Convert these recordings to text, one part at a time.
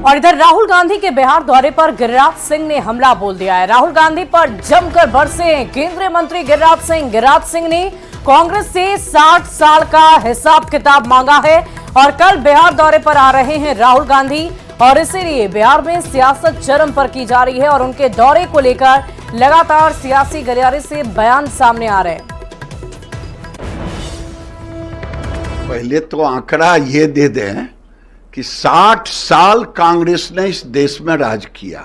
और इधर राहुल गांधी के बिहार दौरे पर गिरिराज सिंह ने हमला बोल दिया है। राहुल गांधी पर जमकर बरसे केंद्रीय मंत्री गिरिराज सिंह। गिरिराज सिंह ने कांग्रेस से 60 साल का हिसाब किताब मांगा है और कल बिहार दौरे पर आ रहे हैं राहुल गांधी और इसीलिए बिहार में सियासत चरम पर की जा रही है और उनके दौरे को लेकर लगातार सियासी गलियारे से बयान सामने आ रहे हैं। पहले तो आंकड़ा ये दे दें कि 60 साल कांग्रेस ने इस देश में राज किया,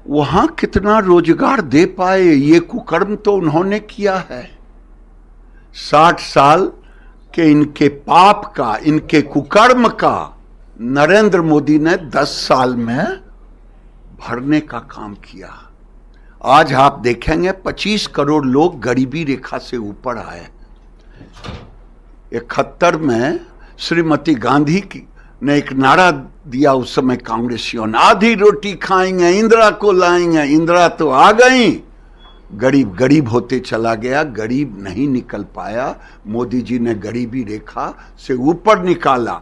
वहां कितना रोजगार दे पाए ये कुकर्म तो उन्होंने किया है। 60 साल के इनके पाप का, इनके कुकर्म का नरेंद्र मोदी ने 10 साल में भरने का काम किया। आज आप देखेंगे 25 करोड़ लोग गरीबी रेखा से ऊपर आए। 71 में श्रीमती गांधी ने एक नारा दिया उस समय कांग्रेसियों ने, आधी रोटी खाएंगे इंदिरा को लाएंगे। इंदिरा तो आ गई, गरीब गरीब होते चला गया, गरीब नहीं निकल पाया। मोदी जी ने गरीबी रेखा से ऊपर निकाला।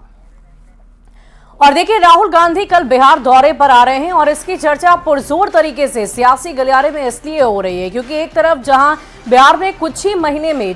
और देखिए, राहुल गांधी कल बिहार दौरे पर आ रहे हैं और इसकी चर्चा पुरजोर तरीके से सियासी गलियारे में इसलिए हो रही है क्योंकि एक तरफ जहां बिहार में कुछ ही महीने में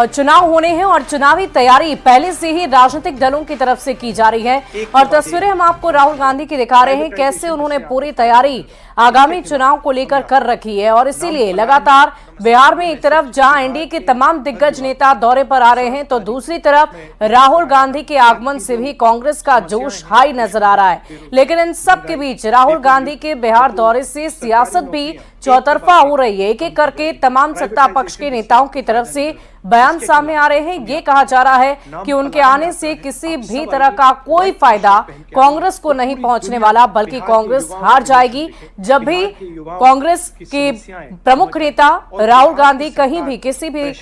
चुनाव होने हैं और चुनावी तैयारी पहले से ही राजनीतिक दलों की तरफ से की जा रही है और तस्वीरें हम आपको राहुल गांधी की दिखा रहे हैं कैसे उन्होंने पूरी तैयारी आगामी चुनाव को लेकर कर रखी है। और इसीलिए लगातार बिहार में एक तरफ जहां एनडीए के तमाम दिग्गज नेता दौरे पर आ रहे हैं तो दूसरी तरफ राहुल गांधी के आगमन से भी कांग्रेस का जोश हाई नजर आ रहा है। लेकिन इन सब के बीच राहुल गांधी के बिहार दौरे से सियासत भी चौतरफा हो रही है। एक एक करके तमाम सत्ता पक्ष के नेताओं की तरफ से बयान सामने आ रहे हैं। ये कहा जा रहा है कि उनके आने से किसी भी तरह का कोई फायदा कांग्रेस को नहीं पहुंचने वाला, बल्कि कांग्रेस हार जाएगी। जब भी कांग्रेस के प्रमुख नेता राहुल गांधी कहीं भी किसी भी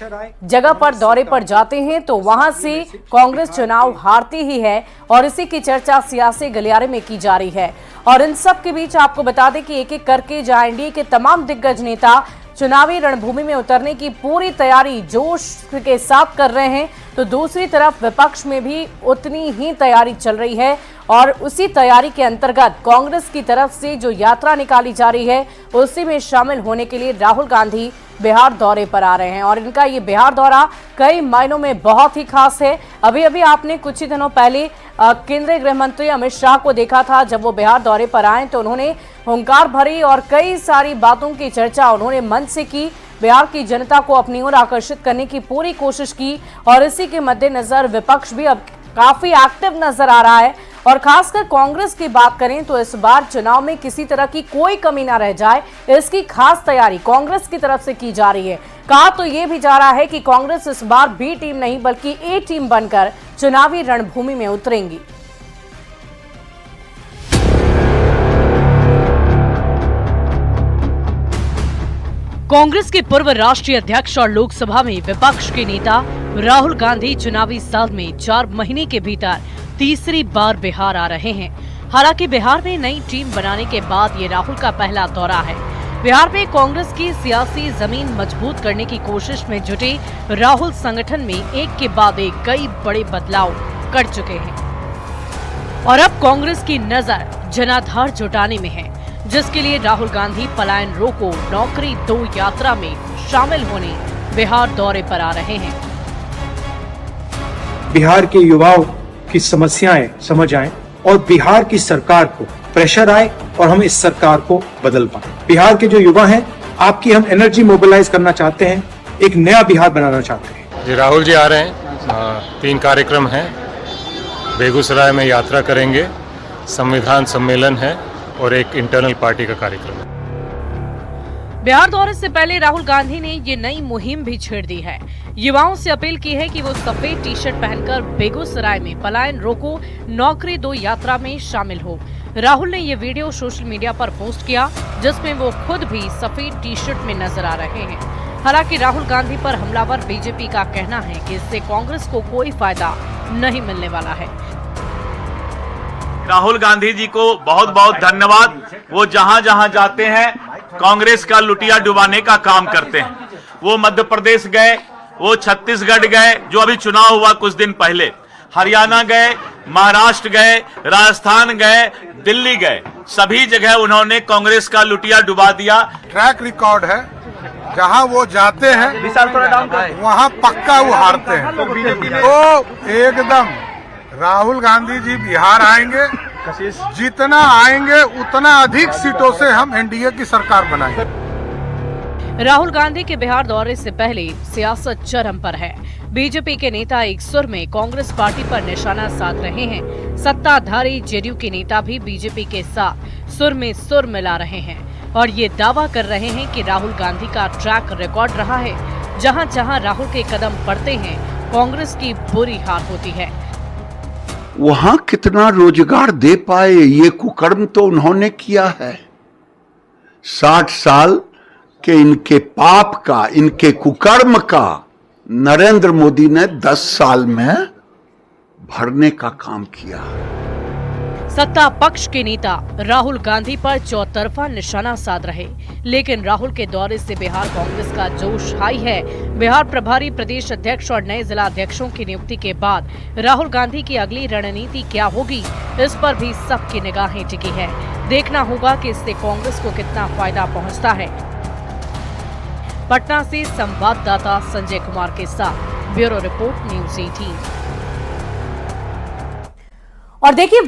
जगह पर दौरे पर जाते हैं तो वहां से कांग्रेस चुनाव हारती ही है और इसी की चर्चा सियासी गलियारे में की जा रही है। और इन सब के बीच आपको बता दें कि एक एक करके जहां एनडीए के तमाम दिग्गज नेता चुनावी रणभूमि में उतरने की पूरी तैयारी जोश के साथ कर रहे हैं तो दूसरी तरफ विपक्ष में भी उतनी ही तैयारी चल रही है और उसी तैयारी के अंतर्गत कांग्रेस की तरफ से जो यात्रा निकाली जा रही है उसी में शामिल होने के लिए राहुल गांधी बिहार दौरे पर आ रहे हैं। और इनका ये बिहार दौरा कई मायनों में बहुत ही खास है। अभी अभी आपने कुछ ही दिनों पहले केंद्रीय गृह मंत्री अमित शाह को देखा था। जब वो बिहार दौरे पर आए तो उन्होंने हुंकार भरी और कई सारी बातों की चर्चा उन्होंने मंच से की। बिहार की जनता को अपनी ओर आकर्षित करने की पूरी कोशिश की और इसी के मद्देनजर विपक्ष भी अब काफी एक्टिव नजर आ रहा है। और खासकर कांग्रेस की बात करें तो इस बार चुनाव में किसी तरह की कोई कमी ना रह जाए, इसकी खास तैयारी कांग्रेस की तरफ से की जा रही है। कहा तो ये भी जा रहा है कि कांग्रेस इस बार बी टीम नहीं बल्कि ए टीम बनकर चुनावी रणभूमि में उतरेंगी। कांग्रेस के पूर्व राष्ट्रीय अध्यक्ष और लोकसभा में विपक्ष के नेता राहुल गांधी चुनावी साल में 4 महीने के भीतर तीसरी बार बिहार आ रहे हैं। हालांकि बिहार में नई टीम बनाने के बाद ये राहुल का पहला दौरा है। बिहार में कांग्रेस की सियासी जमीन मजबूत करने की कोशिश में जुटे राहुल संगठन में एक के बाद एक कई बड़े बदलाव कर चुके हैं और अब कांग्रेस की नजर जनाधार जुटाने में है, जिसके लिए राहुल गांधी पलायन रोको नौकरी 2 यात्रा में शामिल होने बिहार दौरे पर आ रहे हैं। बिहार के युवाओं की समस्याएं समझ आए और बिहार की सरकार को प्रेशर आए और हम इस सरकार को बदल पाए। बिहार के जो युवा हैं, आपकी हम एनर्जी मोबिलाइज करना चाहते हैं, एक नया बिहार बनाना चाहते हैं। जी राहुल जी आ रहे हैं, 3 कार्यक्रम हैं। बेगूसराय में यात्रा करेंगे, संविधान सम्मेलन है और एक इंटरनल पार्टी का कार्यक्रम है। बिहार दौरे से पहले राहुल गांधी ने ये नई मुहिम भी छेड़ दी है। युवाओं से अपील की है कि वो सफेद टी शर्ट पहनकर बेगूसराय में पलायन रोको नौकरी 2 यात्रा में शामिल हो। राहुल ने ये वीडियो सोशल मीडिया पर पोस्ट किया जिसमें वो खुद भी सफेद टी शर्ट में नजर आ रहे हैं। हालांकि राहुल गांधी पर हमलावर बीजेपी का कहना है कि इससे कांग्रेस को कोई फायदा नहीं मिलने वाला है। राहुल गांधी जी को बहुत बहुत धन्यवाद। वो जहां जहां जाते हैं कांग्रेस का लुटिया डुबाने का काम करते हैं। वो मध्य प्रदेश गए, वो छत्तीसगढ़ गए, जो अभी चुनाव हुआ कुछ दिन पहले, हरियाणा गए, महाराष्ट्र गए, राजस्थान गए, दिल्ली गए, सभी जगह उन्होंने कांग्रेस का लुटिया डुबा दिया। ट्रैक रिकॉर्ड है, जहां वो जाते हैं वहां पक्का वो हारते हैं। तो एकदम राहुल गांधी जी बिहार आएंगे, जितना आएंगे उतना अधिक सीटों से हम एनडीए की सरकार बनाएंगे। राहुल गांधी के बिहार दौरे से पहले सियासत चरम पर है। बीजेपी के नेता एक सुर में कांग्रेस पार्टी पर निशाना साध रहे हैं। सत्ताधारी जेडीयू के नेता भी बीजेपी के साथ सुर में सुर मिला रहे हैं और ये दावा कर रहे हैं कि राहुल गांधी का ट्रैक रिकॉर्ड रहा है। जहां जहां राहुल के कदम पड़ते हैं, कांग्रेस की बुरी हार होती है। वहां कितना रोजगार दे पाए ये कुकर्म तो उन्होंने किया है। 60 साल के इनके पाप का, इनके कुकर्म का नरेंद्र मोदी ने 10 साल में भरने का काम किया। सत्ता पक्ष के नेता राहुल गांधी पर चौतरफा निशाना साध रहे, लेकिन राहुल के दौरे से बिहार कांग्रेस का जोश हाई है। बिहार प्रभारी प्रदेश अध्यक्ष और नए जिला अध्यक्षों की नियुक्ति के बाद राहुल गांधी की अगली रणनीति क्या होगी, इस पर भी सबकी निगाहें टिकी है। देखना होगा कि इससे कांग्रेस को कितना फायदा पहुंचता है। पटना से संवाददाता संजय कुमार के साथ ब्यूरो रिपोर्ट न्यूज़ 18। और देखिए